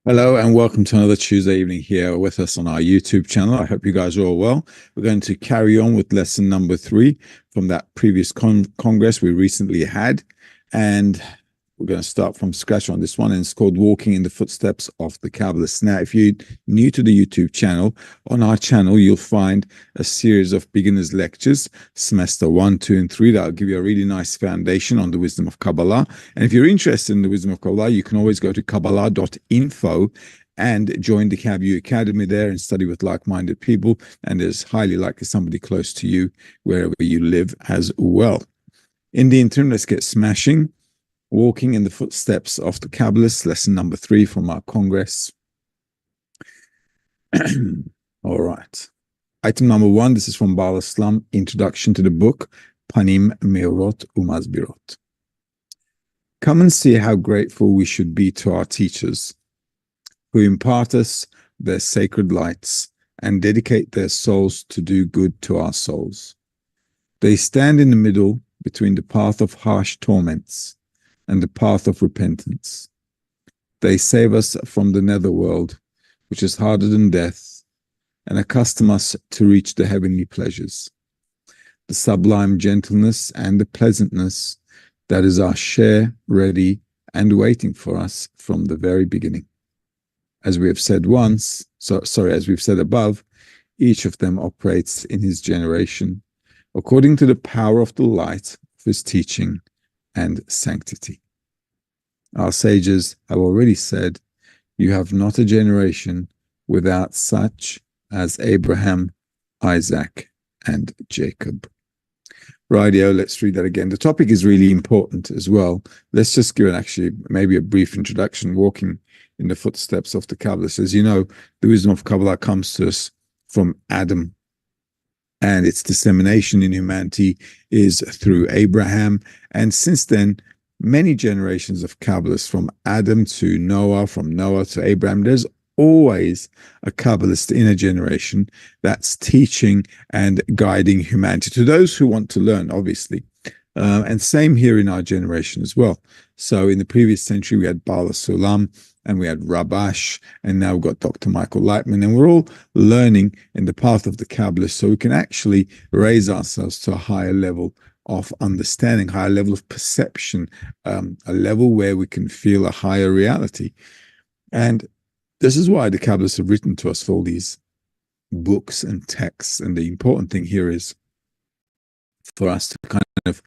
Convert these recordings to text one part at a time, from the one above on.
Hello and welcome to another Tuesday evening here with us on our YouTube channel. I hope you guys are all well. We're going to carry on with lesson number 3 from that previous congress we recently had. And we're going to start from scratch on this one. And it's called Walking in the Footsteps of the Kabbalists. Now, if you're new to the YouTube channel, on our channel, you'll find a series of beginners lectures, semester 1, 2, and 3. That'll give you a really nice foundation on the wisdom of Kabbalah. And if you're interested in the wisdom of Kabbalah, you can always go to Kabbalah.info and join the KabU Academy there and study with like-minded people. And there's highly likely somebody close to you wherever you live as well. In the interim, let's get smashing. Walking in the Footsteps of the Kabbalists, lesson number 3 from our Congress. All right. Item number 1, this is from Baal Islam, introduction to the book, Panim Meorot Umazbirot. Come and see how grateful we should be to our teachers, who impart us their sacred lights and dedicate their souls to do good to our souls. They stand in the middle between the path of harsh torments and the path of repentance. They save us from the netherworld, which is harder than death, and accustom us to reach the heavenly pleasures, the sublime gentleness and the pleasantness that is our share, ready and waiting for us from the very beginning. As we have said as we've said above, each of them operates in his generation, according to the power of the light of his teaching and sanctity. Our sages have already said, you have not a generation without such as Abraham, Isaac, and Jacob. Rightio, let's read that again. The topic is really important as well. Let's just give maybe a brief introduction, walking in the footsteps of the Kabbalists. As you know, the wisdom of Kabbalah comes to us from Adam, and its dissemination in humanity is through Abraham. And since then, many generations of Kabbalists, from Adam to Noah, from Noah to Abraham, there's always a Kabbalist in a generation that's teaching and guiding humanity to those who want to learn, obviously. And same here in our generation as well. So in the previous century, we had Baal Sulam, and we had Rabash, and now we've got Dr. Michael Lightman, and we're all learning in the path of the Kabbalists, so we can actually raise ourselves to a higher level of understanding, higher level of perception, a level where we can feel a higher reality. And this is why the Kabbalists have written to us for all these books and texts. And the important thing here is for us to kind of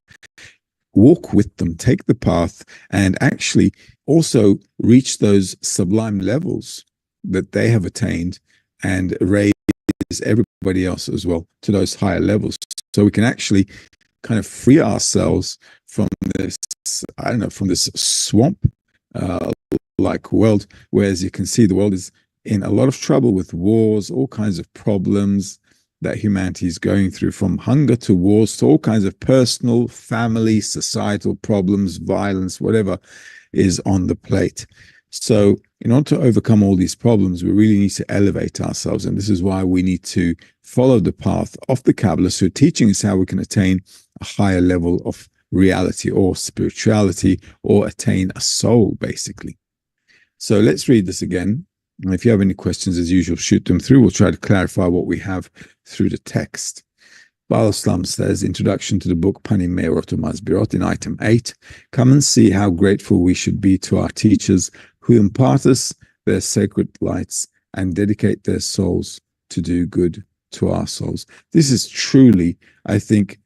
walk with them, take the path, and actually also reach those sublime levels that they have attained and raise everybody else as well to those higher levels. So we can actually kind of free ourselves from this, I don't know, from this swamp like world, where, as you can see, the world is in a lot of trouble with wars, all kinds of problems that humanity is going through, from hunger to wars to all kinds of personal, family, societal problems, violence, whatever is on the plate. So in order to overcome all these problems, we really need to elevate ourselves. And this is why we need to follow the path of the Kabbalists, who are teaching us how we can attain a higher level of reality or spirituality, or attain a soul, basically. So let's read this again. And if you have any questions, as usual, shoot them through. We'll try to clarify what we have through the text. Baal Islam says, Introduction to the book Panim Meorot Umazbirot, in item 8. Come and see how grateful we should be to our teachers who impart us their sacred lights and dedicate their souls to do good to our souls. This is truly, I think,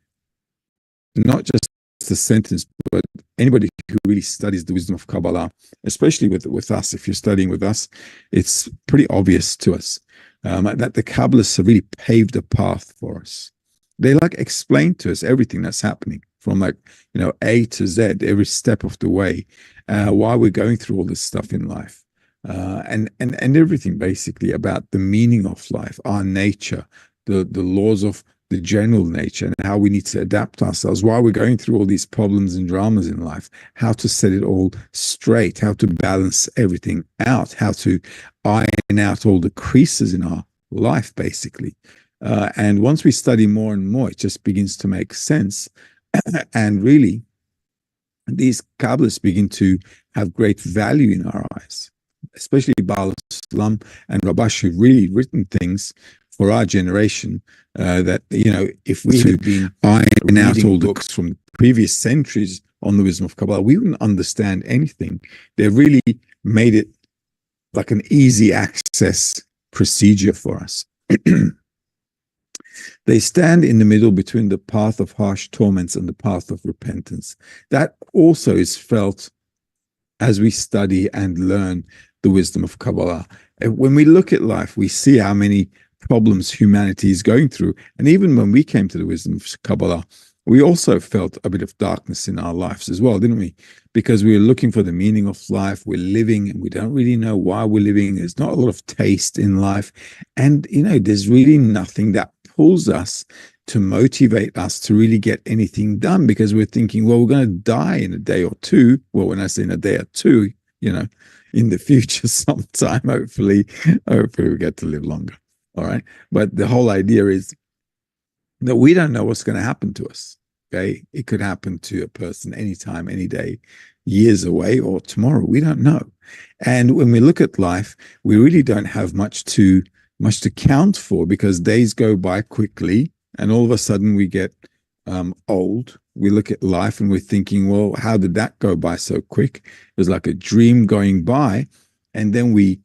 not just a sentence, but anybody who really studies the wisdom of Kabbalah, especially with us, if you're studying with us, it's pretty obvious to us that the Kabbalists have really paved a path for us. They explain to us everything that's happening from A to Z, every step of the way, why we're going through all this stuff in life, and everything basically about the meaning of life, our nature, the laws of the general nature, and how we need to adapt ourselves, why we're going through all these problems and dramas in life, how to set it all straight, how to balance everything out, how to iron out all the creases in our life, basically. And once we study more and more, it just begins to make sense. And really, these Kabbalists begin to have great value in our eyes, especially Baal Islam and Rabash, who've really written things for our generation that, if we had been ironing out all the books from previous centuries on the wisdom of Kabbalah, we wouldn't understand anything. They really made it like an easy access procedure for us. They stand in the middle between the path of harsh torments and the path of repentance. That also is felt as we study and learn the wisdom of Kabbalah. When we look at life, we see how many problems humanity is going through. And even when we came to the wisdom of Kabbalah, we also felt a bit of darkness in our lives as well, didn't we? Because we were looking for the meaning of life. We're living and we don't really know why we're living. There's not a lot of taste in life. And, there's really nothing that pulls us to motivate us to really get anything done, because we're thinking, well, we're going to die in a day or two. Well, when I say in a day or two, in the future sometime, hopefully we get to live longer. All right. But the whole idea is that we don't know what's going to happen to us. Okay. It could happen to a person anytime, any day, years away, or tomorrow. We don't know. And when we look at life, we really don't have much to count for, because days go by quickly and all of a sudden we get old. We look at life and we're thinking, well, how did that go by so quick? It was like a dream going by. And then we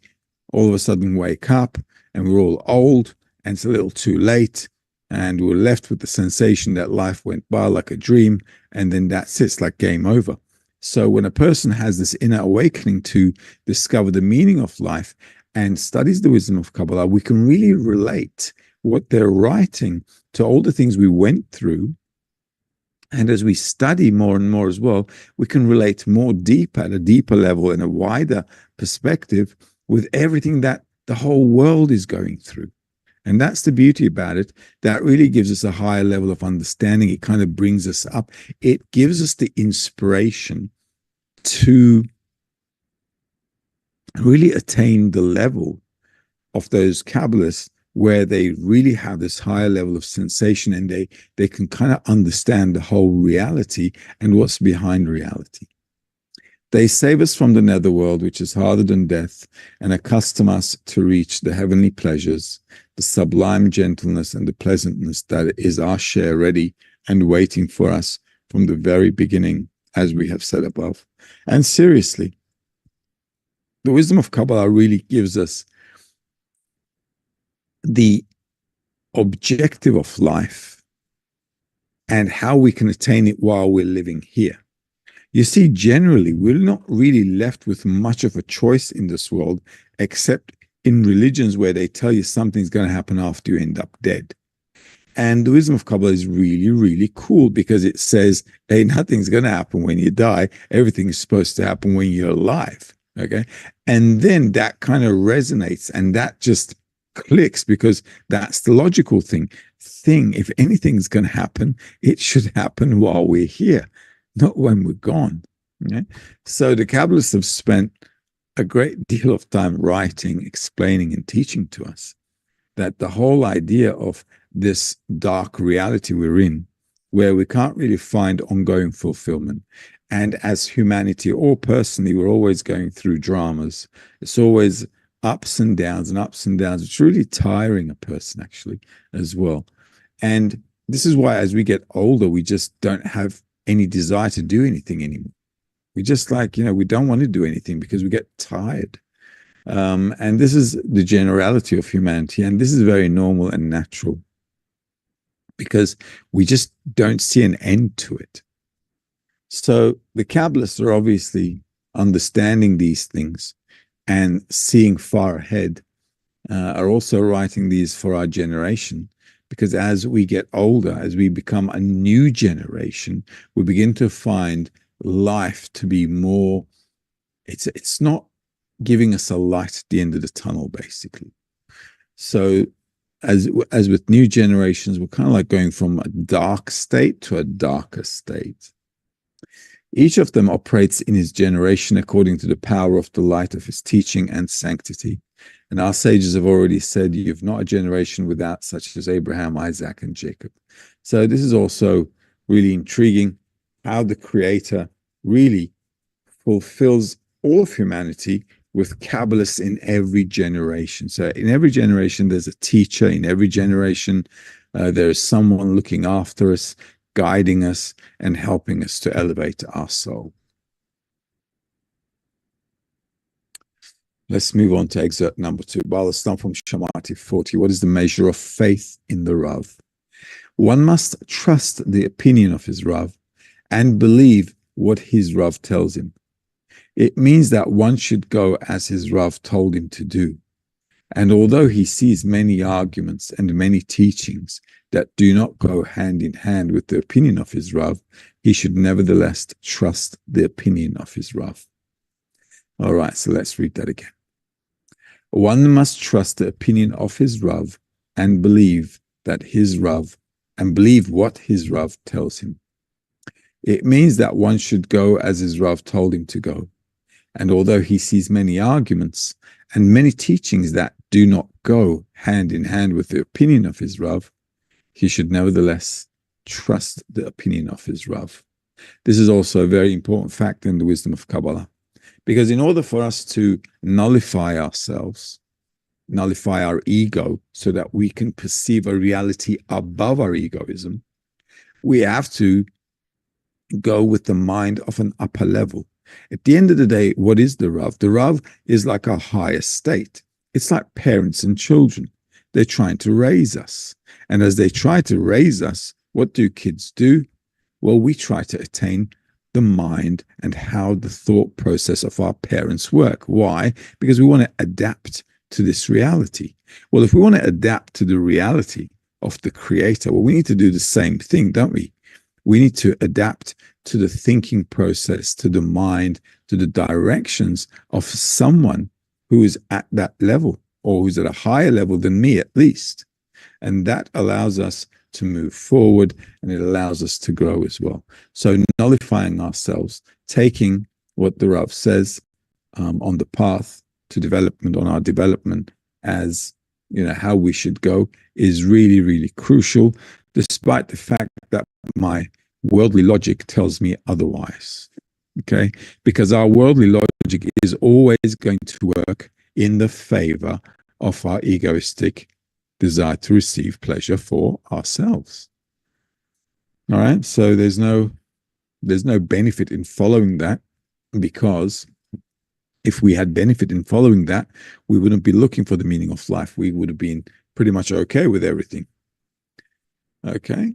all of a sudden wake up and we're all old and it's a little too late. And we're left with the sensation that life went by like a dream. And then that's it, it's like game over. So when a person has this inner awakening to discover the meaning of life and studies the wisdom of Kabbalah, we can really relate what they're writing to all the things we went through. And as we study more and more as well, we can relate more deep at a deeper level and a wider perspective with everything that the whole world is going through. And that's the beauty about it. That really gives us a higher level of understanding. It kind of brings us up. It gives us the inspiration to really attain the level of those Kabbalists, where they really have this higher level of sensation and they can kind of understand the whole reality and what's behind reality. They save us from the netherworld, which is harder than death, and accustom us to reach the heavenly pleasures, the sublime gentleness and the pleasantness that is our share ready and waiting for us from the very beginning, as we have said above. And seriously, the wisdom of Kabbalah really gives us the objective of life and how we can attain it while we're living here. You see, generally, we're not really left with much of a choice in this world, except in religions where they tell you something's going to happen after you end up dead. And the wisdom of Kabbalah is really, really cool because it says, hey, nothing's going to happen when you die. Everything is supposed to happen when you're alive. Okay. And then that kind of resonates and that just clicks because that's the logical thing. If anything's going to happen, it should happen while we're here, not when we're gone. Okay? So the Kabbalists have spent a great deal of time writing, explaining, and teaching to us that the whole idea of this dark reality we're in, where we can't really find ongoing fulfillment, and as humanity or personally, we're always going through dramas. It's always ups and downs and ups and downs. It's really tiring a person, actually, as well. And this is why as we get older, we just don't have any desire to do anything anymore. We just we don't want to do anything because we get tired. And this is the generality of humanity. And this is very normal and natural because we just don't see an end to it. So the Kabbalists are obviously understanding these things and seeing far ahead, are also writing these for our generation. Because as we get older, as we become a new generation, we begin to find life to be more, it's not giving us a light at the end of the tunnel, basically. So as with new generations, we're kind of like going from a dark state to a darker state. Each of them operates in his generation according to the power of the light of his teaching and sanctity. And our sages have already said, you've not a generation without such as Abraham, Isaac, and Jacob. So this is also really intriguing, how the Creator really fulfills all of humanity with Kabbalists in every generation. So in every generation, there's a teacher. In every generation, there is someone looking after us, guiding us, and helping us to elevate our soul. Let's move on to excerpt number 2. Baal HaSlam from Shamati 40. What is the measure of faith in the Rav? One must trust the opinion of his Rav and believe what his Rav tells him. It means that one should go as his Rav told him to do. And although he sees many arguments and many teachings that do not go hand in hand with the opinion of his Rav, he should nevertheless trust the opinion of his Rav. All right, so let's read that again. One must trust the opinion of his Rav and believe that his Rav and believe what his Rav tells him. It means that one should go as his Rav told him to go. And although he sees many arguments and many teachings that do not go hand in hand with the opinion of his Rav, he should nevertheless trust the opinion of his Rav. This is also a very important fact in the wisdom of Kabbalah. Because in order for us to nullify ourselves, nullify our ego so that we can perceive a reality above our egoism, we have to go with the mind of an upper level. At the end of the day, what is the Rav? The Rav is like a higher state. It's like parents and children. They're trying to raise us. And as they try to raise us, what do kids do? Well, we try to attain the mind and how the thought process of our parents work. Why? Because we want to adapt to this reality. Well, if we want to adapt to the reality of the Creator, well, we need to do the same thing, don't we? We need to adapt to the thinking process, to the mind, to the directions of someone who is at that level or who's at a higher level than me, at least. And that allows us to move forward, and it allows us to grow as well. So nullifying ourselves, taking what the Rav says on the path to development, on our development as, how we should go is really, really crucial, despite the fact that my worldly logic tells me otherwise. Okay, because our worldly logic is always going to work in the favor of our egoistic desire to receive pleasure for ourselves. All right, so there's no benefit in following that, because if we had benefit in following that, we wouldn't be looking for the meaning of life. We would have been pretty much okay with everything. Okay.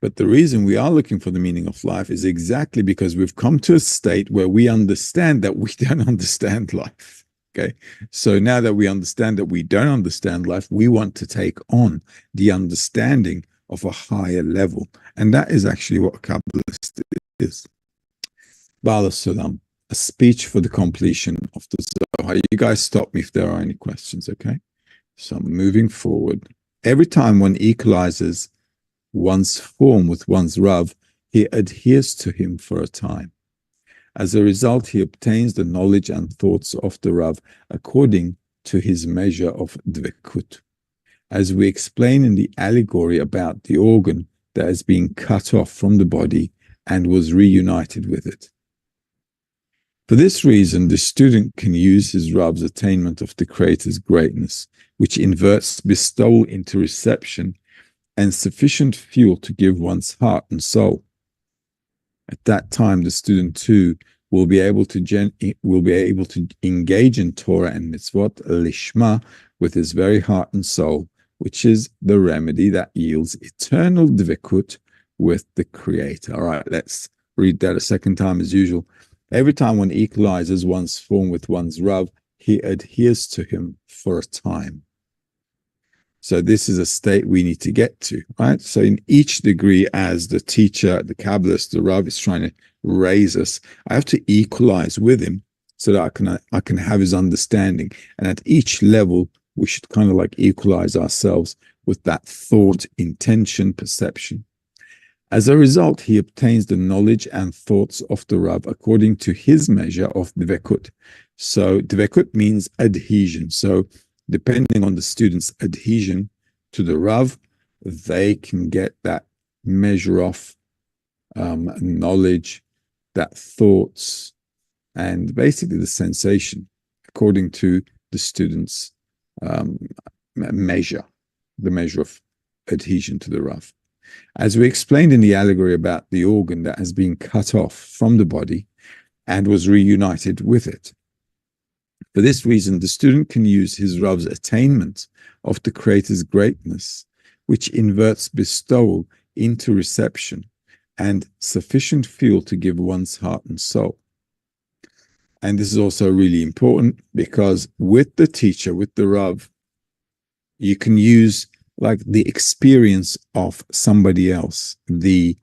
But the reason we are looking for the meaning of life is exactly because we've come to a state where we understand that we don't understand life. Okay. So now that we understand that we don't understand life, we want to take on the understanding of a higher level. And that is actually what a Kabbalist is. Bala Salam, a speech for the completion of the Zohar. You guys stop me if there are any questions, okay? So I'm moving forward. Every time one equalizes one's form with one's Rav, he adheres to him for a time. As a result, he obtains the knowledge and thoughts of the Rav according to his measure of dvekut. As we explain in the allegory about the organ that has been cut off from the body and was reunited with it. For this reason, the student can use his Rav's attainment of the Creator's greatness, which inverts bestowal into reception and sufficient fuel to give one's heart and soul. At that time, the student too will be able to engage in Torah and mitzvot lishma with his very heart and soul, which is the remedy that yields eternal dvekut with the Creator. All right, let's read that a second time as usual. Every time one equalizes one's form with one's Rav, he adheres to him for a time. So this is a state we need to get to, right? So in each degree, as the teacher, the Kabbalist, the Rav is trying to raise us, I have to equalize with him so that I can have his understanding. And at each level, we should kind of like equalize ourselves with that thought, intention, perception. As a result, he obtains the knowledge and thoughts of the Rav according to his measure of dvekut. So dvekut means adhesion. So depending on the student's adhesion to the Rav, they can get that measure of knowledge, that thoughts, and basically the sensation according to the student's measure, the measure of adhesion to the Rav. As we explained in the allegory about the organ that has been cut off from the body and was reunited with it. For this reason, the student can use his Rav's attainment of the Creator's greatness, which inverts bestowal into reception and sufficient fuel to give one's heart and soul. And this is also really important because with the teacher, with the Rav, you can use like the experience of somebody else, the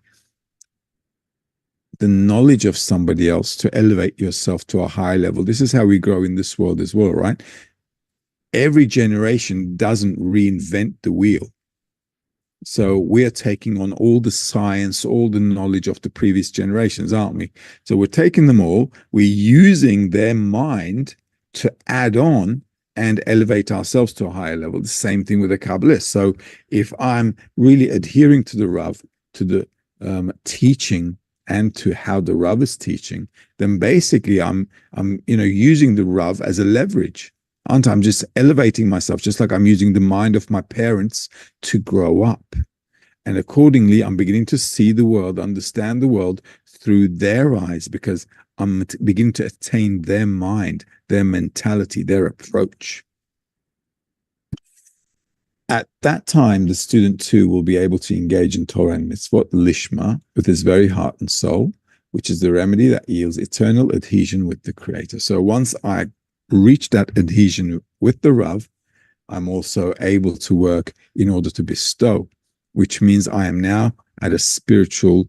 knowledge of somebody else to elevate yourself to a higher level. This is how we grow in this world as well, right? Every generation doesn't reinvent the wheel. So we're taking on all the science, all the knowledge of the previous generations, aren't we? So we're taking them all, we're using their mind to add on and elevate ourselves to a higher level. The same thing with a Kabbalist. So if I'm really adhering to the Rav, to the teaching and to how the Rav is teaching, then basically I'm using the Rav as a leverage. Aren't I? I'm just elevating myself, just like I'm using the mind of my parents to grow up. And accordingly, I'm beginning to see the world, understand the world through their eyes, because I'm beginning to attain their mind, their mentality, their approach. At that time, the student too will be able to engage in Torah and mitzvot lishma with his very heart and soul, which is the remedy that yields eternal adhesion with the Creator. So once I reach that adhesion with the Rav, I'm also able to work in order to bestow, which means I am now at a spiritual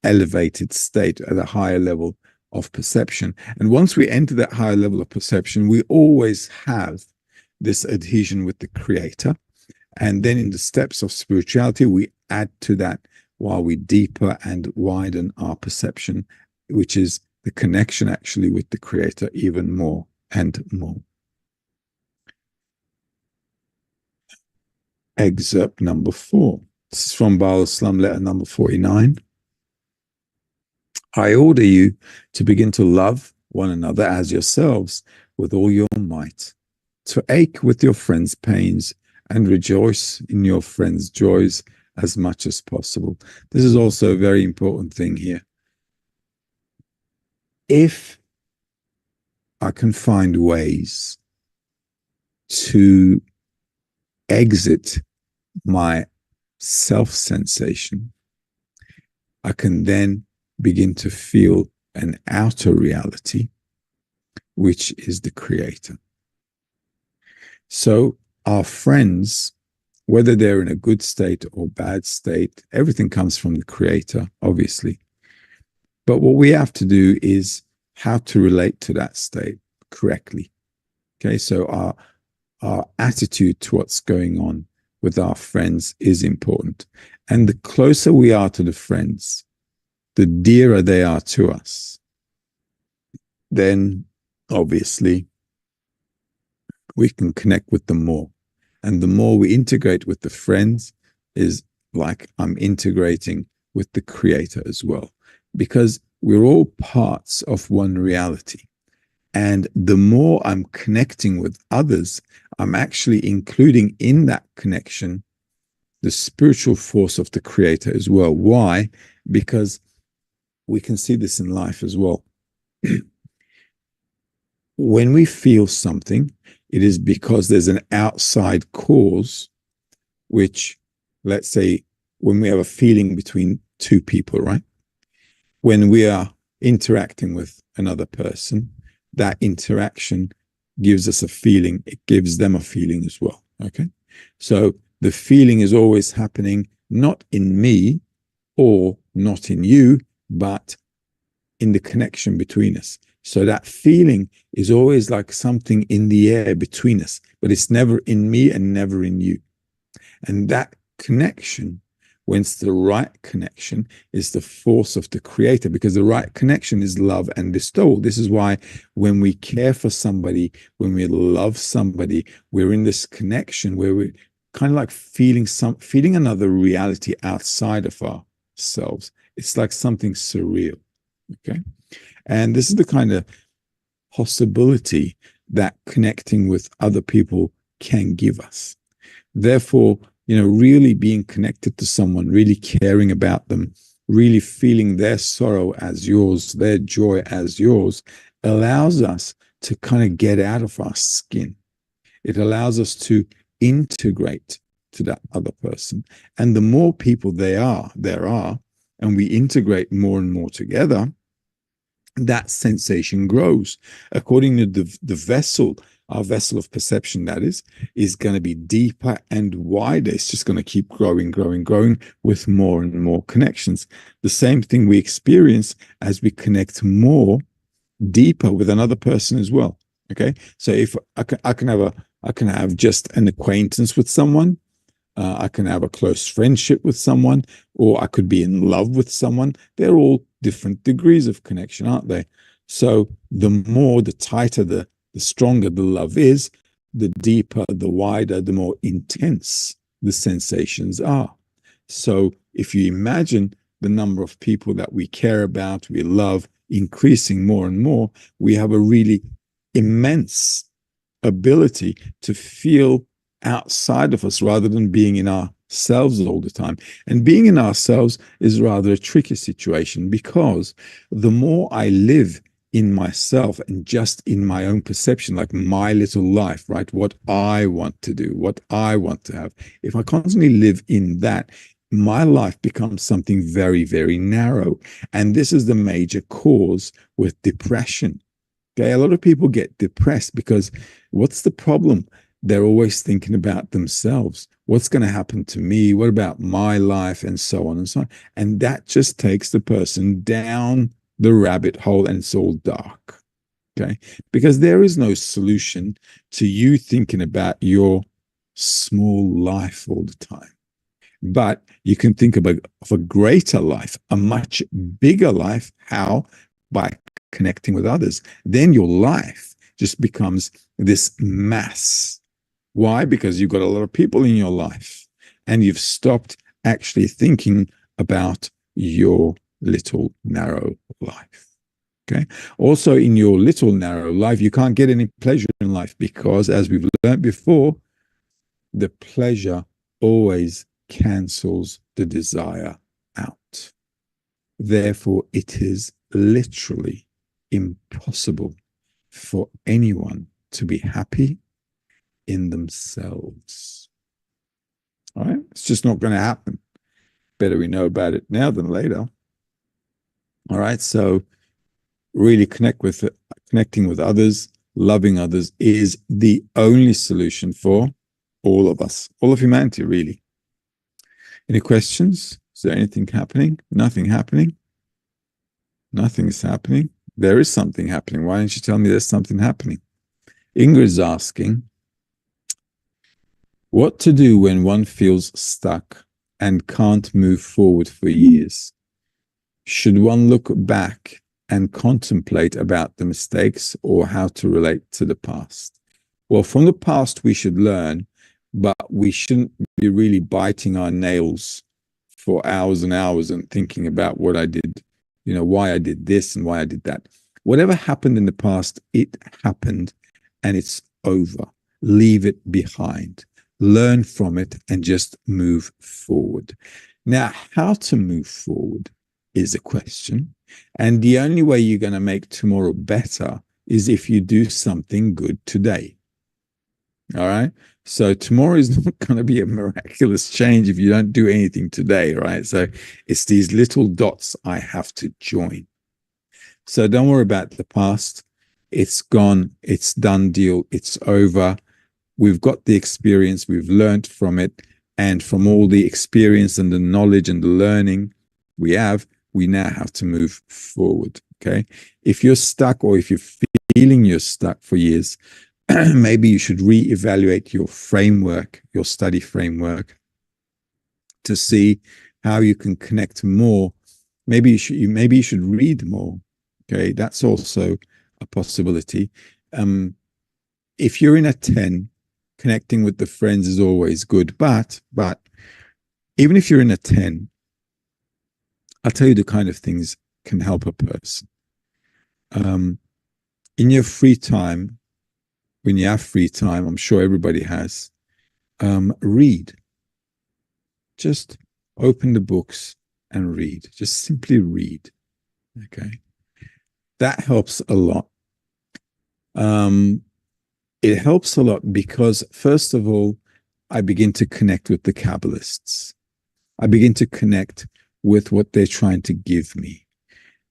elevated state, at a higher level of perception. And once we enter that higher level of perception, we always have this adhesion with the Creator. And then in the steps of spirituality, we add to that while we deeper and widen our perception, which is the connection actually with the Creator even more and more. Excerpt number 4. This is from Baal Islam, letter number 49. I order you to begin to love one another as yourselves with all your might, to ache with your friends' pains and rejoice in your friends' joys as much as possible. This is also a very important thing here. If I can find ways to exit my self-sensation, I can then begin to feel an outer reality, which is the Creator. So our friends, whether they're in a good state or bad state, everything comes from the Creator, obviously. But what we have to do is how to relate to that state correctly. Okay, so our attitude to what's going on with our friends is important. And the closer we are to the friends, the dearer they are to us, then obviously we can connect with them more. And the more we integrate with the friends is like I'm integrating with the Creator as well, because we're all parts of one reality. And the more I'm connecting with others, I'm actually including in that connection the spiritual force of the Creator as well. Why? Because we can see this in life as well. When we feel something, it is because there's an outside cause, which, let's say, when we have a feeling between two people, right? When we are interacting with another person, that interaction gives us a feeling. It gives them a feeling as well. Okay. So the feeling is always happening not in me or not in you, but in the connection between us. So that feeling is always like something in the air between us, but it's never in me and never in you. And that connection, when it's the right connection, is the force of the Creator, because the right connection is love and bestowal. This is why when we care for somebody, when we love somebody, we're in this connection where we're kind of like feeling another reality outside of ourselves. It's like something surreal. Okay. And this is the kind of possibility that connecting with other people can give us. Therefore, really being connected to someone, really caring about them, really feeling their sorrow as yours, their joy as yours, allows us to kind of get out of our skin. It allows us to integrate to that other person. And the more people there are, and we integrate more and more together, that sensation grows. According to the vessel, our vessel of perception, that is going to be deeper and wider. It's just going to keep growing with more and more connections. The same thing we experience as we connect more deeper with another person as well. Okay, so if I can have just an acquaintance with someone, I can have a close friendship with someone, or I could be in love with someone. They're all different degrees of connection, aren't they? So the more, the tighter, the stronger the love is, the deeper, the wider, the more intense the sensations are. So if you imagine the number of people that we care about, we love, increasing more and more, we have a really immense ability to feel outside of us rather than being in ourselves all the time. And being in ourselves is rather a tricky situation, because the more I live in myself and just in my own perception, like my little life, right? What I want to do, what I want to have. If I constantly live in that, my life becomes something very, very narrow. And this is the major cause with depression. Okay, a lot of people get depressed because what's the problem? They're always thinking about themselves. What's going to happen to me? What about my life? And so on and so on. And that just takes the person down the rabbit hole, and it's all dark. Okay, because there is no solution to you thinking about your small life all the time. But you can think of a greater life, a much bigger life. How? By connecting with others. Then your life just becomes this mass. Why? Because you've got a lot of people in your life, and you've stopped actually thinking about your little narrow life. Okay. Also, in your little narrow life, you can't get any pleasure in life because, as we've learned before, the pleasure always cancels the desire out. Therefore, it is literally impossible for anyone to be happy in themselves. All right? It's just not going to happen. Better we know about it now than later. All right? So really connecting with others, loving others is the only solution for all of us, all of humanity, really. Any questions? Is there anything happening? Nothing happening? Nothing is happening. There is something happening. Why don't you tell me there's something happening? Ingrid's asking, what to do when one feels stuck and can't move forward for years? Should one look back and contemplate about the mistakes or how to relate to the past? Well, from the past, we should learn, but we shouldn't be really biting our nails for hours and hours and thinking about what I did, why I did this and why I did that. Whatever happened in the past, it happened and it's over. Leave it behind. Learn from it and just move forward. Now, how to move forward is a question. And the only way you're going to make tomorrow better is if you do something good today. All right. So tomorrow is not going to be a miraculous change if you don't do anything today. Right. So it's these little dots I have to join. So don't worry about the past. It's gone. It's done deal. It's over. We've got the experience. We've learned from it. And from all the experience and the knowledge and the learning we now have to move forward. Okay. If you're stuck or if you're feeling you're stuck for years, maybe you should reevaluate your framework, your study framework, to see how you can connect more. Maybe you should read more. Okay, that's also a possibility. If you're in a 10, connecting with the friends is always good. But even if you're in a 10, I'll tell you the kind of things can help a person. In your free time, when you have free time, I'm sure everybody has, read. Just open the books and read. Just simply read. Okay. That helps a lot. It helps a lot because, first of all, I begin to connect with the Kabbalists. I begin to connect with what they're trying to give me.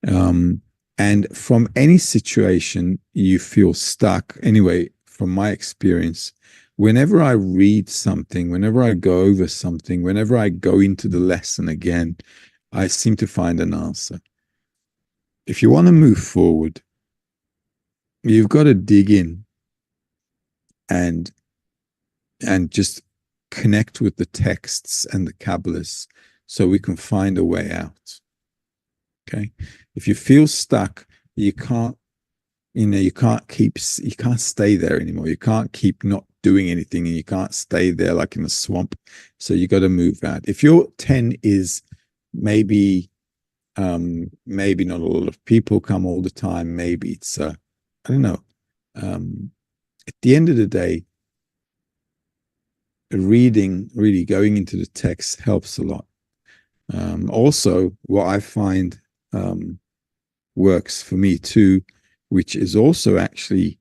And from any situation you feel stuck, anyway, from my experience, whenever I read something, whenever I go over something, whenever I go into the lesson again, I seem to find an answer. If you want to move forward, you've got to dig in and just connect with the texts and the Kabbalists so we can find a way out. Okay. If you feel stuck, you can't stay there anymore. You can't keep not doing anything and you can't stay there like in a swamp. So you got to move out. If your 10 is maybe not a lot of people come all the time, maybe it's I don't know. At the end of the day, reading, really going into the text helps a lot. Also, what I find works for me too, which is also actually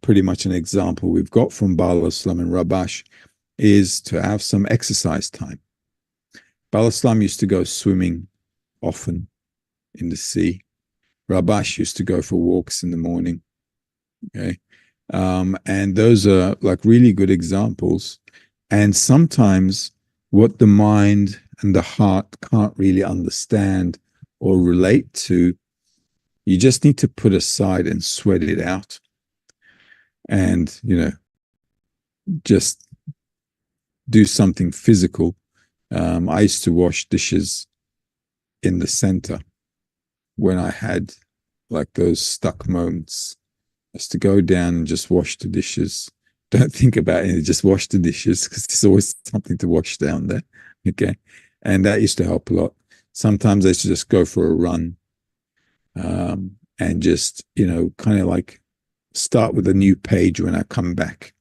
pretty much an example we've got from Baal Islam and Rabash, is to have some exercise time. Baal Islam used to go swimming often in the sea. Rabash used to go for walks in the morning. Okay. And those are like really good examples. And sometimes what the mind and the heart can't really understand or relate to, you just need to put aside and sweat it out. And, just do something physical. I used to wash dishes in the center when I had like those stuck moments. I used to go down and just wash the dishes. Don't think about it, just wash the dishes because there's always something to wash down there. Okay. And that used to help a lot. Sometimes I should just go for a run, and just, kind of like start with a new page when I come back.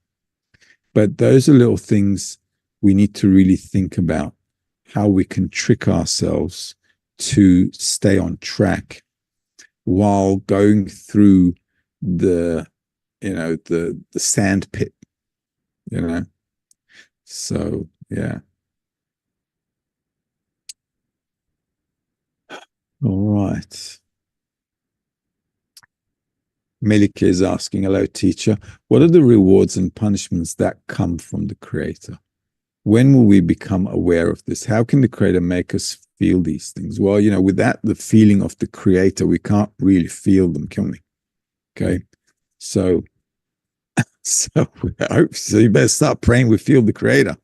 But those are little things we need to really think about, how we can trick ourselves to stay on track while going through the sand pit, So, yeah. All right. Melike is asking, hello, teacher. What are the rewards and punishments that come from the Creator? When will we become aware of this? How can the Creator make us feel these things? Well, without the feeling of the Creator, we can't really feel them, can we? Okay. So I hope so. You better start praying we feel the Creator.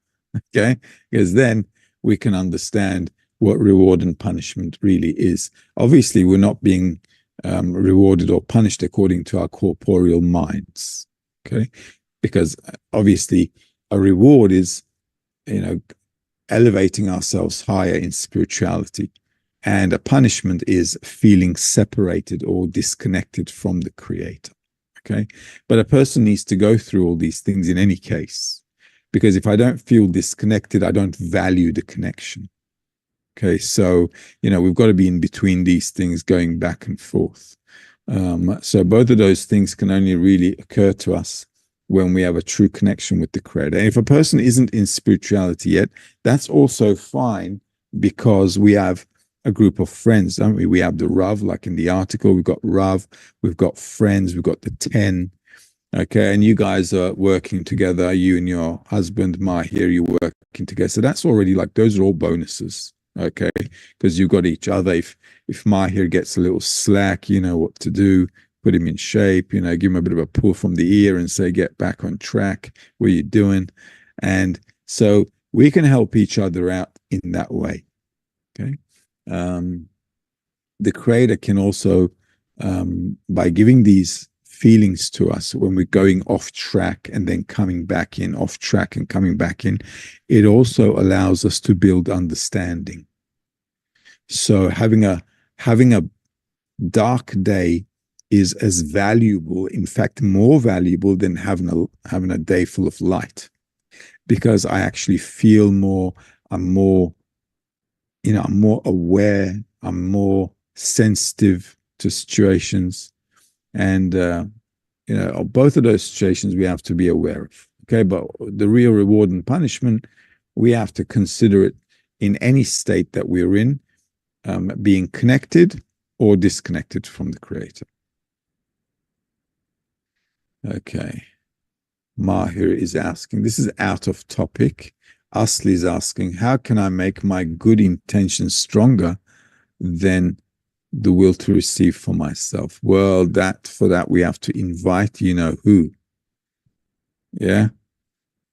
Okay. Because then we can understand what reward and punishment really is. Obviously, we're not being rewarded or punished according to our corporeal minds. Okay. Because obviously a reward is, elevating ourselves higher in spirituality. And a punishment is feeling separated or disconnected from the Creator. Okay. But a person needs to go through all these things in any case, because if I don't feel disconnected, I don't value the connection. Okay. So, we've got to be in between these things, going back and forth. So both of those things can only really occur to us when we have a true connection with the Creator. And if a person isn't in spirituality yet, that's also fine, because we have a group of friends, don't we? We have the Rav, like in the article, we've got Rav, we've got friends, we've got the 10. Okay, and you guys are working together, you and your husband, Mahir, you're working together. So that's already, like, those are all bonuses, okay? Because you've got each other. If Mahir gets a little slack, you know what to do. Put him in shape, give him a bit of a pull from the ear and say, get back on track. What are you doing? And so we can help each other out in that way. Okay. The Creator can also, by giving these feelings to us when we're going off track and then coming back in, off track and coming back in, it also allows us to build understanding. So having a dark day is as valuable, in fact, more valuable than having a day full of light, because I actually feel more. I'm more aware. I'm more sensitive to situations, and both of those situations we have to be aware of. Okay, but the real reward and punishment, we have to consider it in any state that we're in, being connected or disconnected from the Creator. Okay. Mahir is asking, this is out of topic. Asli is asking, how can I make my good intentions stronger than the will to receive for myself? Well, for that we have to invite who. Yeah.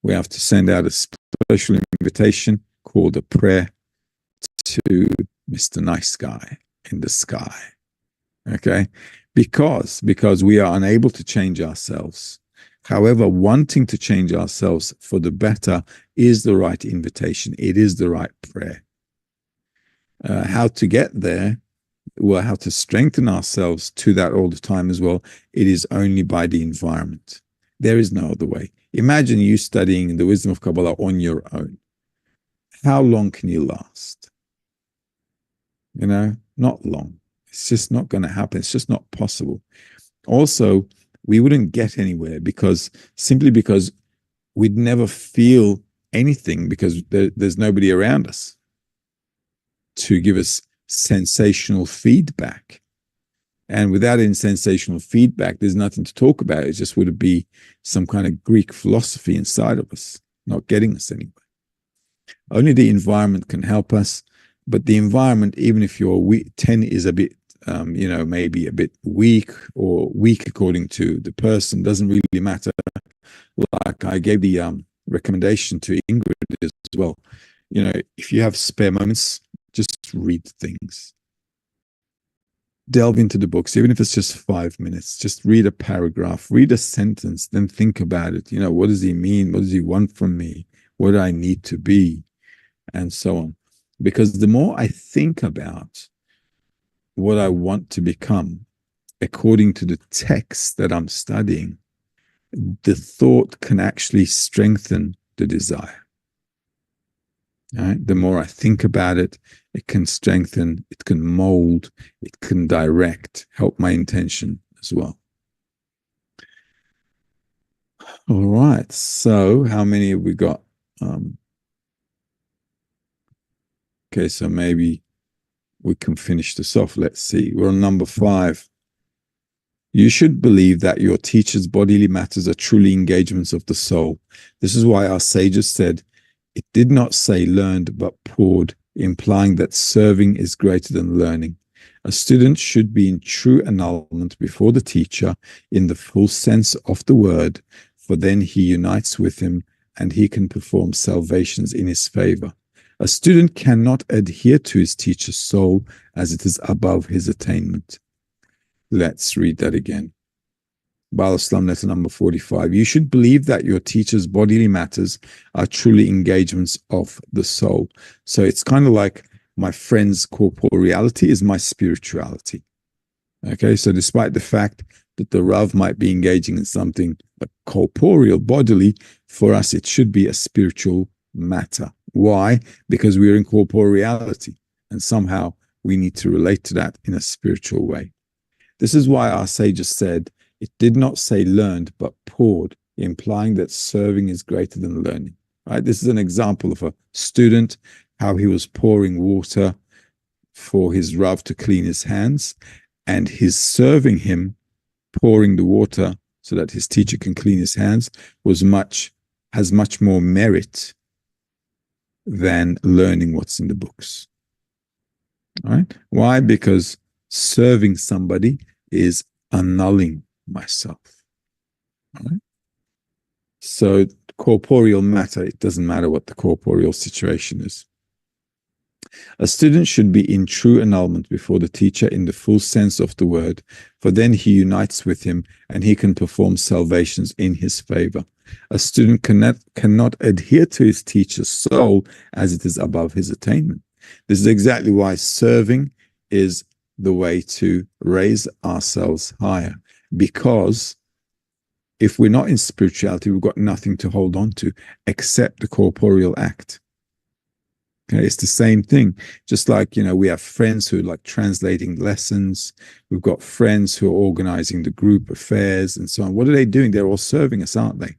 We have to send out a special invitation called a prayer to Mr. Nice Guy in the sky. Okay. Because we are unable to change ourselves. However, wanting to change ourselves for the better is the right invitation. It is the right prayer. How to get there, well, how to strengthen ourselves to that all the time as well, it is only by the environment. There is no other way. Imagine you studying the wisdom of Kabbalah on your own. How long can you last? Not long. It's just not going to happen. It's just not possible. Also, we wouldn't get anywhere simply because we'd never feel anything, because there's nobody around us to give us sensational feedback. And without any sensational feedback, there's nothing to talk about. It just would be some kind of Greek philosophy inside of us, not getting us anywhere. Only the environment can help us. But the environment, even if your 10 is a bit, maybe a bit weak or weak according to the person, doesn't really matter. Like I gave the recommendation to Ingrid as well. If you have spare moments, just read things. Delve into the books, even if it's just 5 minutes. Just read a paragraph, read a sentence, then think about it. What does he mean? What does he want from me? What do I need to be? And so on. Because the more I think about what I want to become according to the text that I'm studying, the thought can actually strengthen the desire. Right? The more I think about it, it can strengthen, it can mold, it can direct, help my intention as well. All right. So how many have we got? Okay, so maybe we can finish this off. Let's see. We're on number 5. You should believe that your teacher's bodily matters are truly engagements of the soul. This is why our sages said, it did not say learned, but poured, implying that serving is greater than learning. A student should be in true annulment before the teacher in the full sense of the word, for then he unites with him and he can perform salvations in his favor. A student cannot adhere to his teacher's soul as it is above his attainment. Let's read that again. Baal Islam letter number 45. You should believe that your teacher's bodily matters are truly engagements of the soul. So it's kind of like my friend's corporeality is my spirituality. Okay, so despite the fact that the Rav might be engaging in something corporeal, bodily, for us it should be a spiritual matter. Why? Because we're in corporeality, and somehow we need to relate to that in a spiritual way. This is why our sages said, it did not say learned, but poured, implying that serving is greater than learning. Right? This is an example of a student, how he was pouring water for his Rav to clean his hands, and his serving him, pouring the water so that his teacher can clean his hands, has much more merit than learning what's in the books. All right? Why? Because serving somebody is annulling myself. All right? So corporeal matter, it doesn't matter what the corporeal situation is. A student should be in true annulment before the teacher in the full sense of the word, for then he unites with him and he can perform salvations in his favor. A student cannot adhere to his teacher's soul as it is above his attainment. This is exactly why serving is the way to raise ourselves higher, because if we're not in spirituality, we've got nothing to hold on to except the corporeal act. Okay, it's the same thing. Just like, we have friends who are like translating lessons. We've got friends who are organizing the group affairs and so on. What are they doing? They're all serving us, aren't they?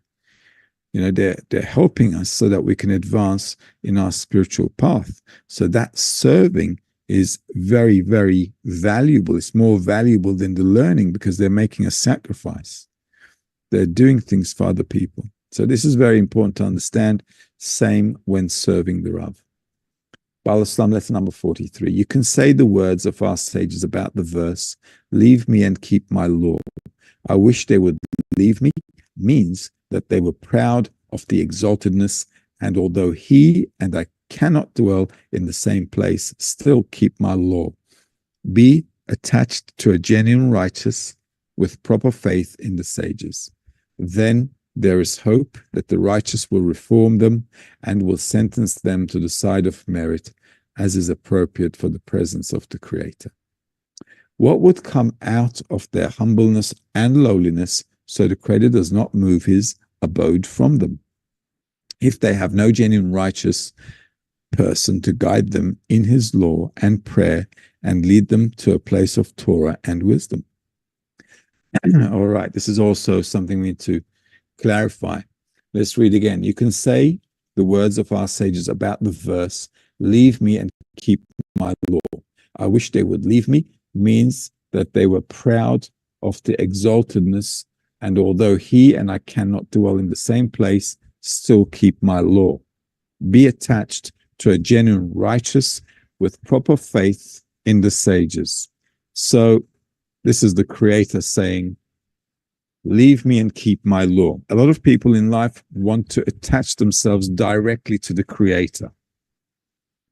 They're helping us so that we can advance in our spiritual path. So that serving is very, very valuable. It's more valuable than the learning because they're making a sacrifice. They're doing things for other people. So this is very important to understand. Same when serving the Rav. Baal Islam letter number 43. You can say the words of our sages about the verse, leave me and keep my law. I wish they would leave me, means that they were proud of the exaltedness, and although he and I cannot dwell in the same place, still keep my law. Be attached to a genuine righteous with proper faith in the sages. Then there is hope that the righteous will reform them and will sentence them to the side of merit, as is appropriate for the presence of the Creator. What would come out of their humbleness and lowliness, so the Creator does not move his abode from them? If they have no genuine righteous person to guide them in his law and prayer and lead them to a place of Torah and wisdom. All right, this is also something we need to clarify. Let's read again. You can say the words of our sages about the verse, leave me and keep my law. I wish they would leave me, means that they were proud of the exaltedness, and although he and I cannot dwell in the same place, still keep my law. Be attached to a genuine righteous with proper faith in the sages. So this is the Creator saying, leave me and keep my law. A lot of people in life want to attach themselves directly to the Creator.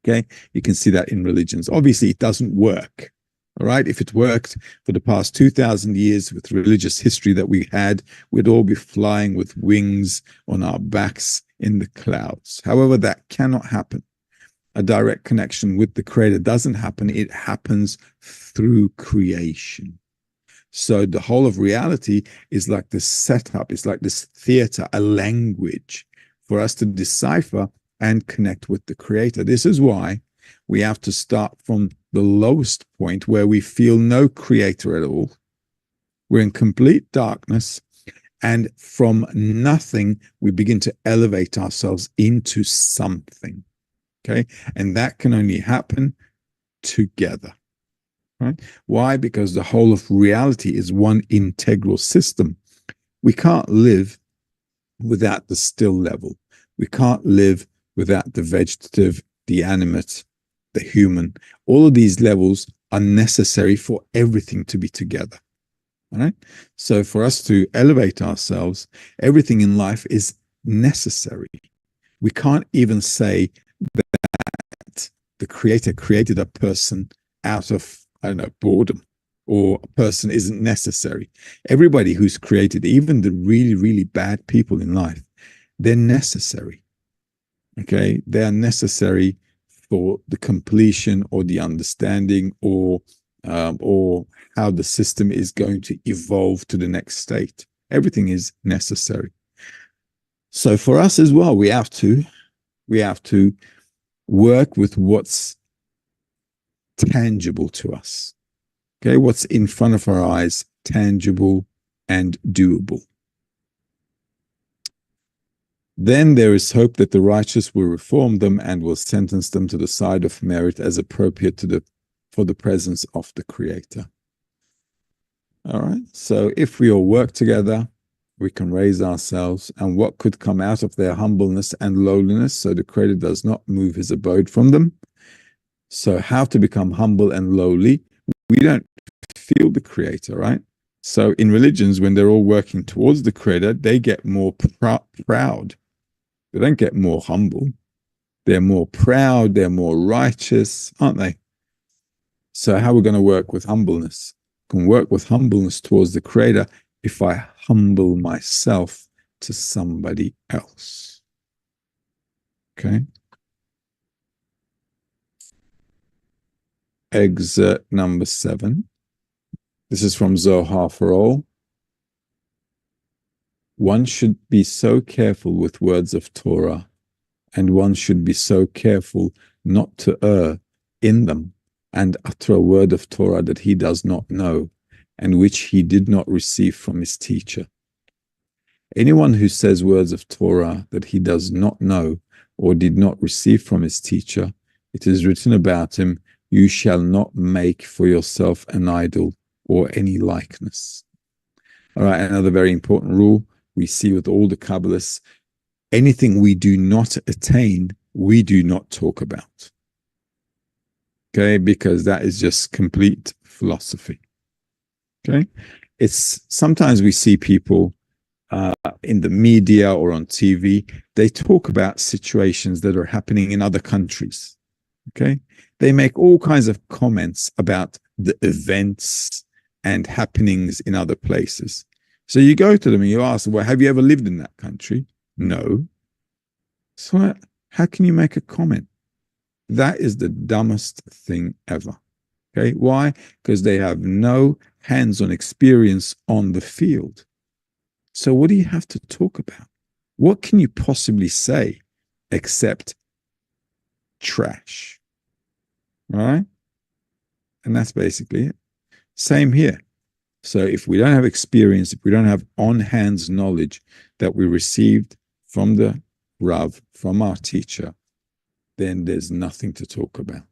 Okay, you can see that in religions. Obviously, it doesn't work. All right, if it worked for the past 2,000 years with religious history that we had, we'd all be flying with wings on our backs in the clouds. However, that cannot happen. a direct connection with the Creator doesn't happen. It happens through creation. So the whole of reality is like this setup. It's like this theater, a language for us to decipher and connect with the Creator. This is why we have to start from the lowest point where we feel no Creator at all. We're in complete darkness. And from nothing, we begin to elevate ourselves into something. Okay. And that can only happen together. Right? Why? Because the whole of reality is one integral system. We can't live without the still level. We can't live without the vegetative, the animate, the human. All of these levels are necessary for everything to be together. All right. So for us to elevate ourselves, everything in life is necessary. We can't even say that the Creator created a person out of, I don't know, boredom, or a person isn't necessary. Everybody who's created, even the really, really bad people in life, they're necessary. Okay. They are necessary for the completion or the understanding or how the system is going to evolve to the next state. Everything is necessary. So for us as well, we have to work with what's tangible to us. Okay, what's in front of our eyes, tangible and doable. Then there is hope that the righteous will reform them and will sentence them to the side of merit as appropriate for the presence of the Creator. All right. So if we all work together, we can raise ourselves, and what could come out of their humbleness and lowliness, so the Creator does not move his abode from them. So how to become humble and lowly? We don't feel the Creator, right? So in religions, when they're all working towards the Creator, they get more proud. They don't get more humble. They're more proud. They're more righteous, aren't they? So how are we going to work with humbleness? I can work with humbleness towards the Creator if I humble myself to somebody else. Okay. Excerpt number 7. This is from Zohar for All. One should be so careful with words of Torah, and one should be so careful not to err in them and utter a word of Torah that he does not know and which he did not receive from his teacher. Anyone who says words of Torah that he does not know or did not receive from his teacher, it is written about him, you shall not make for yourself an idol or any likeness. All right, another very important rule we see with all the Kabbalists, anything we do not attain, we do not talk about. Okay, because that is just complete philosophy. Okay, it's sometimes we see people in the media or on TV, they talk about situations that are happening in other countries. Okay, they make all kinds of comments about the events and happenings in other places. So you go to them and you ask, well, have you ever lived in that country? No. So how can you make a comment? That is the dumbest thing ever. Okay, why? Because they have no hands-on experience on the field. So what do you have to talk about? What can you possibly say except trash? All right? And that's basically it. Same here. So if we don't have experience, if we don't have on-hands knowledge that we received from the Rav, from our teacher, then there's nothing to talk about.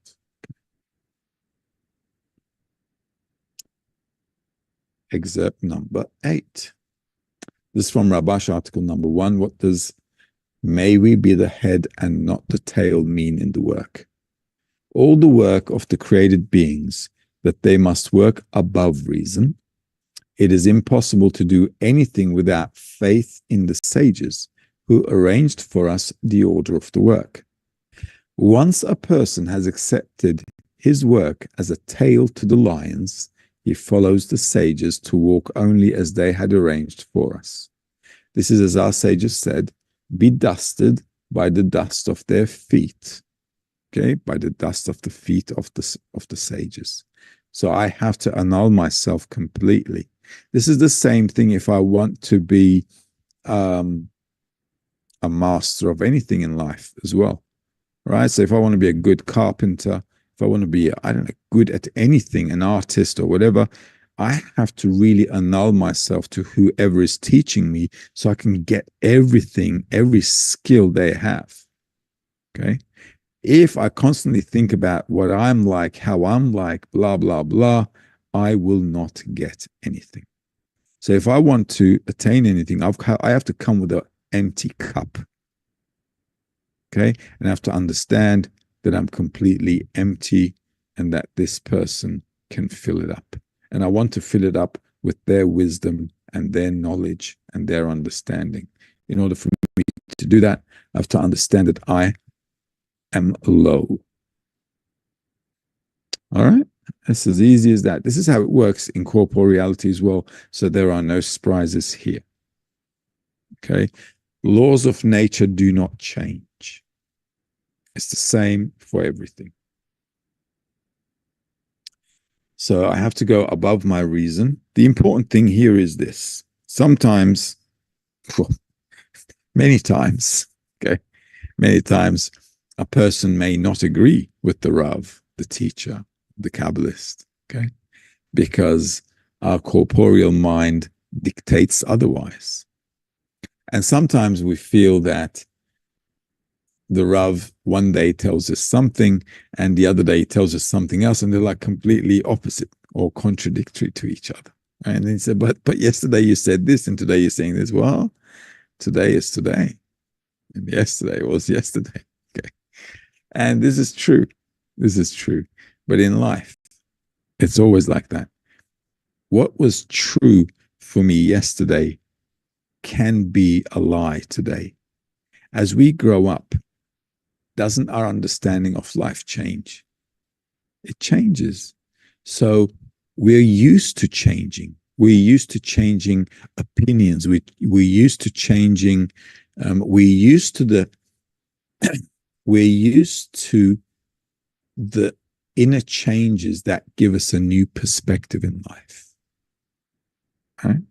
Excerpt number 8. This is from Rabash, article number 1. What does "may we be the head and not the tail" mean in the work? All the work of the created beings, that they must work above reason. It is impossible to do anything without faith in the sages who arranged for us the order of the work. Once a person has accepted his work as a tail to the lions, he follows the sages to walk only as they had arranged for us. This is, as our sages said, be dusted by the dust of their feet. okay, by the dust of the feet of the sages. So I have to annul myself completely. This is the same thing if I want to be a master of anything in life as well, right? So if I want to be a good carpenter, if I want to be, I don't know, good at anything, an artist or whatever, I have to really annul myself to whoever is teaching me so I can get everything, every skill they have. Okay. If I constantly think about what I'm like, how I'm like, blah, blah, blah, I will not get anything. So if I want to attain anything, I have to come with an empty cup. Okay. And I have to understand that I'm completely empty and that this person can fill it up. And I want to fill it up with their wisdom and their knowledge and their understanding. In order for me to do that, I have to understand that I am low. All right. It's as easy as that. This is how it works in corporeality as well. So there are no surprises here. Okay. Laws of nature do not change. It's the same for everything. So I have to go above my reason. The important thing here is this. Sometimes, well, many times, okay, many times a person may not agree with the Rav, the teacher, the Kabbalist, okay, because our corporeal mind dictates otherwise. And sometimes we feel that the Rav one day tells us something and the other day tells us something else, and they're like completely opposite or contradictory to each other. And then he said, but yesterday you said this and today you're saying this. Well, today is today. And yesterday was yesterday. Okay. And this is true. This is true. But in life, it's always like that. What was true for me yesterday can be a lie today. As we grow up, doesn't our understanding of life change? It changes. So we're used to changing. We're used to changing opinions. We're used to changing. We're used to the inner changes that give us a new perspective in life. Right?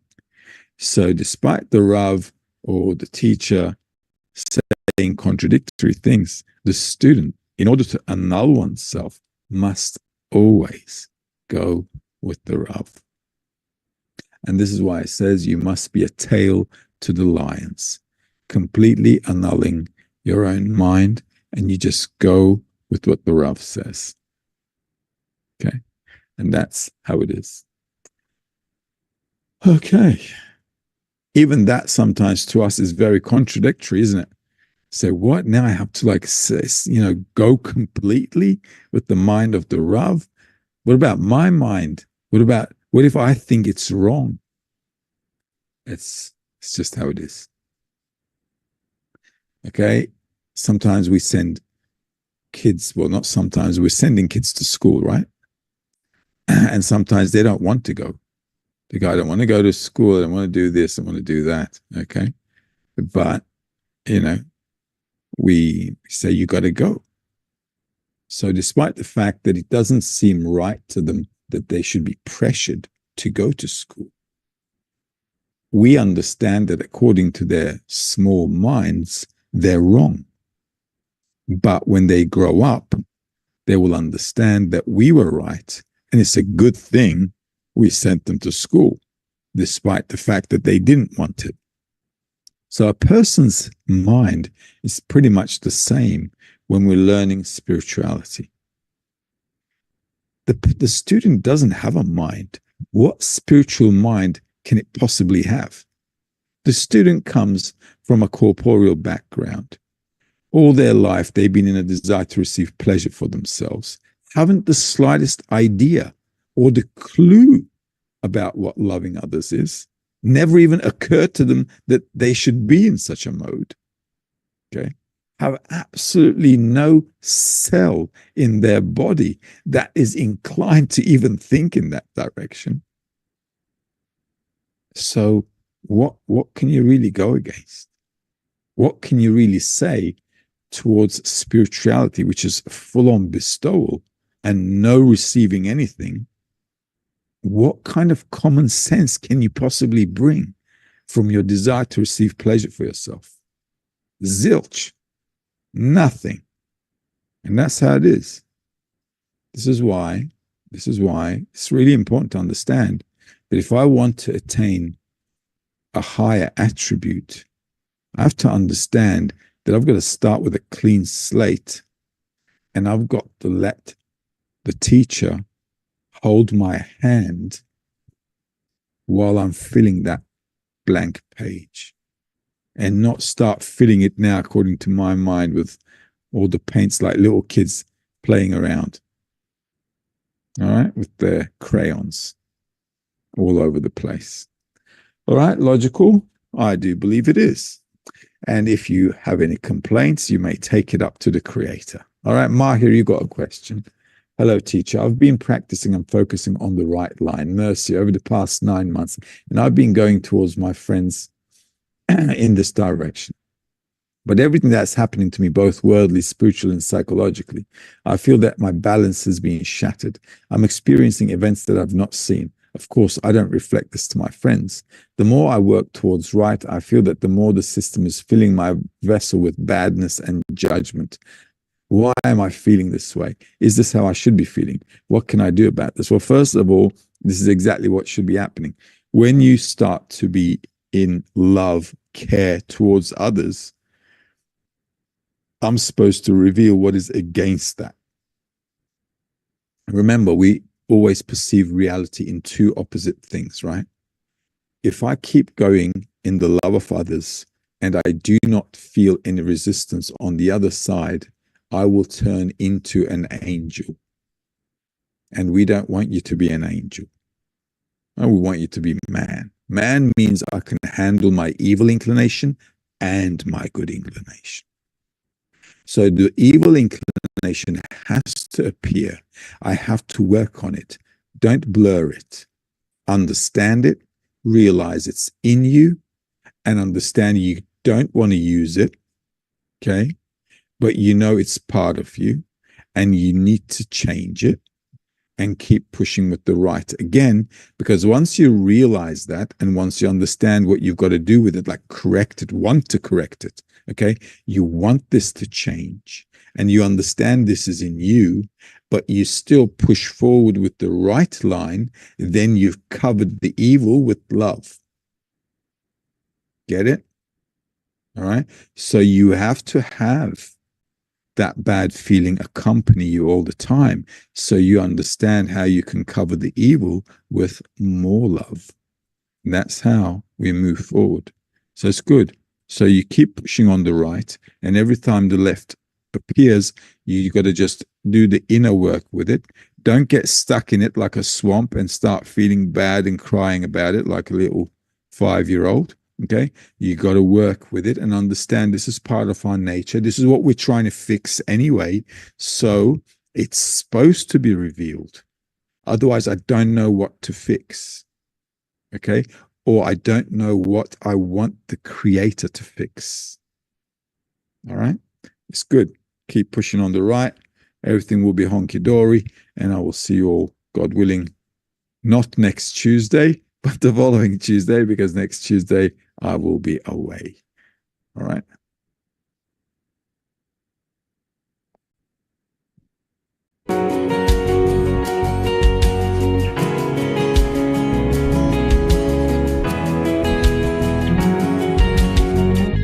So despite the Rav or the teacher saying contradictory things, the student, in order to annul oneself, must always go with the Rav. And this is why it says you must be a tail to the lions, completely annulling your own mind, and you just go with what the Rav says. Okay. And that's how it is. Okay. Even that sometimes to us is very contradictory, isn't it? Say, what? Now I have to go completely with the mind of the Rav? What about my mind? What if I think it's wrong? It's just how it is. Okay. Sometimes we send kids, well, not sometimes, we're sending kids to school, right? And sometimes they don't want to go. They go, I don't want to go to school. I don't want to do this. I want to do that. Okay. But, we say, you got to go. So despite the fact that it doesn't seem right to them that they should be pressured to go to school, we understand that according to their small minds, they're wrong. But when they grow up, they will understand that we were right. And it's a good thing we sent them to school, despite the fact that they didn't want it. So a person's mind is pretty much the same when we're learning spirituality. The student doesn't have a mind. What spiritual mind can it possibly have? The student comes from a corporeal background. All their life, they've been in a desire to receive pleasure for themselves, haven't the slightest idea or the clue about what loving others is. Never even occurred to them that they should be in such a mode. Okay. Have absolutely no cell in their body that is inclined to even think in that direction. So what can you really go against? What can you really say towards spirituality, which is full-on bestowal and no receiving anything, what kind of common sense can you possibly bring from your desire to receive pleasure for yourself? Zilch. Nothing. And that's how it is. This is why it's really important to understand that if I want to attain a higher attribute, I have to understand that I've got to start with a clean slate, and I've got to let the teacher hold my hand while I'm filling that blank page, and not start filling it now according to my mind with all the paints like little kids playing around, all right, with their crayons all over the place. All right, logical? I do believe it is. And if you have any complaints, you may take it up to the creator. All right, Mahir, you got a question. Hello, teacher. I've been practicing and focusing on the right line, mercy, over the past 9 months, and I've been going towards my friends in this direction. But everything that's happening to me, both worldly, spiritual, and psychologically, I feel that my balance is being shattered. I'm experiencing events that I've not seen. Of course, I don't reflect this to my friends. The more I work towards right, I feel that the more the system is filling my vessel with badness and judgment. Why am I feeling this way? Is this how I should be feeling? What can I do about this? Well, first of all, this is exactly what should be happening. When you start to be in love, care towards others, I'm supposed to reveal what is against that. Remember, we always perceive reality in two opposite things, right? If I keep going in the love of others and I do not feel any resistance on the other side, I will turn into an angel. And we don't want you to be an angel. We want you to be man. Man means I can handle my evil inclination and my good inclination. So the evil inclination has to appear. I have to work on it. Don't blur it. Understand it. Realize it's in you, and understand you don't want to use it. Okay? But you know it's part of you, and you need to change it and keep pushing with the right again, because once you realize that, and once you understand what you've got to do with it, like correct it, want to correct it, okay, you want this to change, and you understand this is in you, but you still push forward with the right line, then you've covered the evil with love. Get it? All right. So you have to have that bad feeling accompany you all the time, so you understand how you can cover the evil with more love. And that's how we move forward. So it's good. So you keep pushing on the right, and every time the left appears, you got to just do the inner work with it. Don't get stuck in it like a swamp and start feeling bad and crying about it like a little 5-year-old. Okay, you got to work with it and understand this is part of our nature. This is what we're trying to fix anyway. So it's supposed to be revealed. Otherwise, I don't know what to fix. Okay, or I don't know what I want the creator to fix. All right, it's good. Keep pushing on the right. Everything will be honky-dory, and I will see you all, God willing, not next Tuesday, but the following Tuesday, because next Tuesday I will be away. All right.